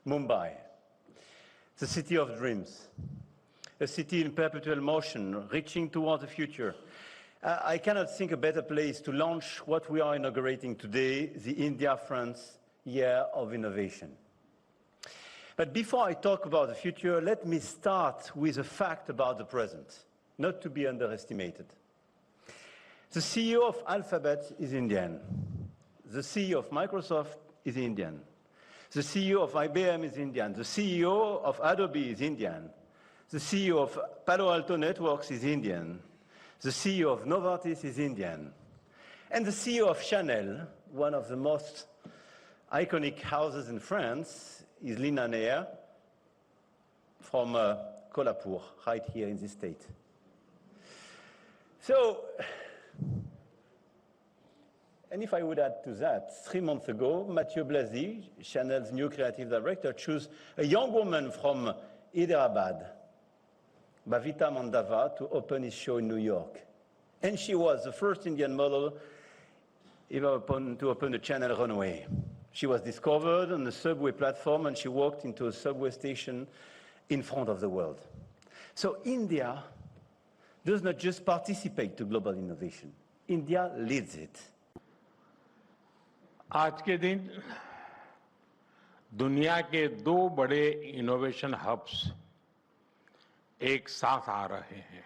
Mumbai, the city of dreams, a city in perpetual motion, reaching toward the future. I cannot think a better place to launch what we are inaugurating today, the India-France Year of Innovation. But before I talk about the future, let me start with a fact about the present, not to be underestimated. The CEO of Alphabet is Indian. The CEO of Microsoft is Indian. The CEO of IBM is Indian. The CEO of Adobe is Indian. The CEO of Palo Alto Networks is Indian. The CEO of Novartis is Indian. And the CEO of Chanel, one of the most iconic houses in France, is Lina Nair from Kolhapur, right here in this state. So, and if I would add to that, 3 months ago, Mathieu Blazy, Chanel's new creative director, chose a young woman from Hyderabad, Bhavita Mandava, to open his show in New York. And she was the first Indian model ever to open the Chanel runway. She was discovered on the subway platform, and she walked into a subway station in front of the world. So India does not just participate to global innovation. India leads it. आज के दिन दुनिया के 2 बड़े innovation hubs एक साथ आ रहे हैं।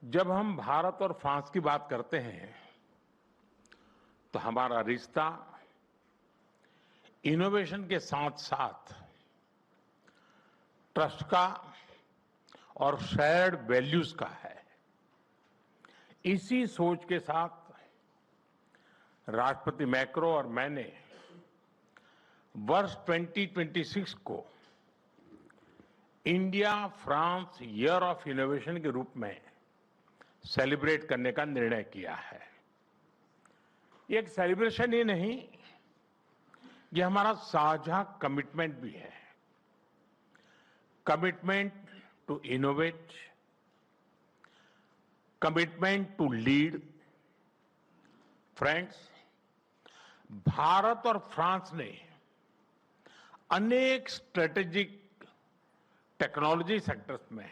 जब हम भारत और फ्रांस की बात करते हैं तो हमारा रिश्ता इनोवेशन के साथ साथ ट्रस्ट का और शेयर्ड वैल्यूज का है। इसी सोच के साथ राष्ट्रपति मैक्रो और मैंने वर्ष 2026 को India France year of innovation के रूप में सेलिब्रेट करने का निर्णय किया है। ये एक सेलिब्रेशन ही नहीं, ये हमारा साझा कमिटमेंट भी है। Commitment to innovate, commitment to lead. Friends, Bharat और फ्रांस ने अनेक स्ट्रेटेजिक टेक्नोलॉजी सेक्टर्स में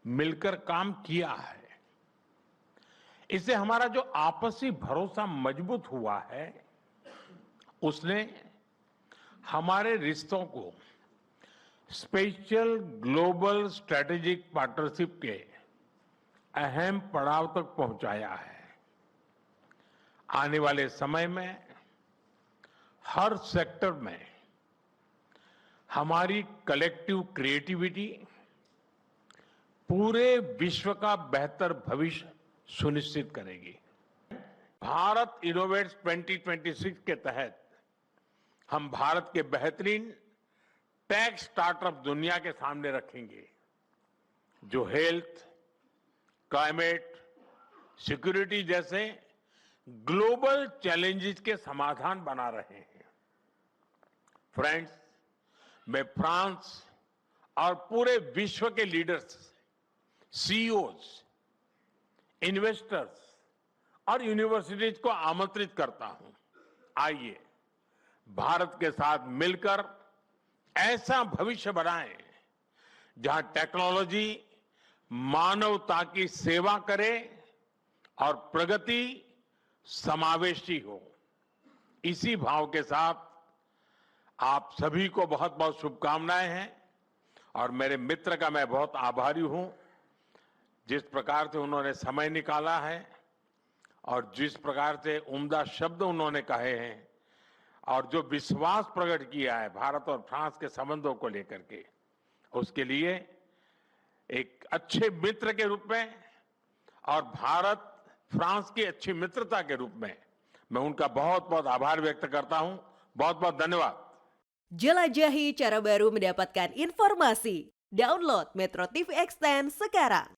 मिलकर काम किया है। इससे हमारा जो आपसी भरोसा मजबूत हुआ है, उसने हमारे रिश्तों को स्पेशल ग्लोबल स्ट्रेटेजिक पार्टनरशिप के अहम पड़ाव तक पहुंचाया है। आने वाले समय में हर सेक्टर में हमारी कलेक्टिव क्रिएटिविटी पूरे विश्व का बेहतर भविष्य सुनिश्चित करेगी। भारत इनोवेट्स 2026 के तहत हम भारत के बेहतरीन टेक स्टार्टअप दुनिया के सामने रखेंगे, जो हेल्थ, क्लाइमेट, सिक्योरिटी जैसे ग्लोबल चैलेंजेस के समाधान बना रहे हैं। फ्रेंड्स, मैं फ्रांस और पूरे विश्व के लीडर्स, सीईओज, इन्वेस्टर्स और यूनिवर्सिटीज को आमंत्रित करता हूं। आइए भारत के साथ मिलकर ऐसा भविष्य बनाएं जहां टेक्नोलॉजी मानवता की सेवा करे और प्रगति समावेशी हो। इसी भाव के साथ आप सभी को बहुत बहुत शुभकामनाएं हैं और मेरे मित्र का मैं बहुत आभारी हूं, जिस प्रकार से उन्होंने समय निकाला है और जिस प्रकार से उम्दा शब्द उन्होंने कहे हैं और जो विश्वास प्रकट किया है भारत और फ्रांस के संबंधों को लेकर के, उसके लिए एक अच्छे मित्र के रूप में और भारत फ्रांस की अच्छी मित्रता के रूप में मैं उनका बहुत बहुत आभार व्यक्त करता हूं। बहुत बहुत धन्यवाद। Jelajahi cara baru mendapatkan informasi. Download Metro TV Extend sekarang.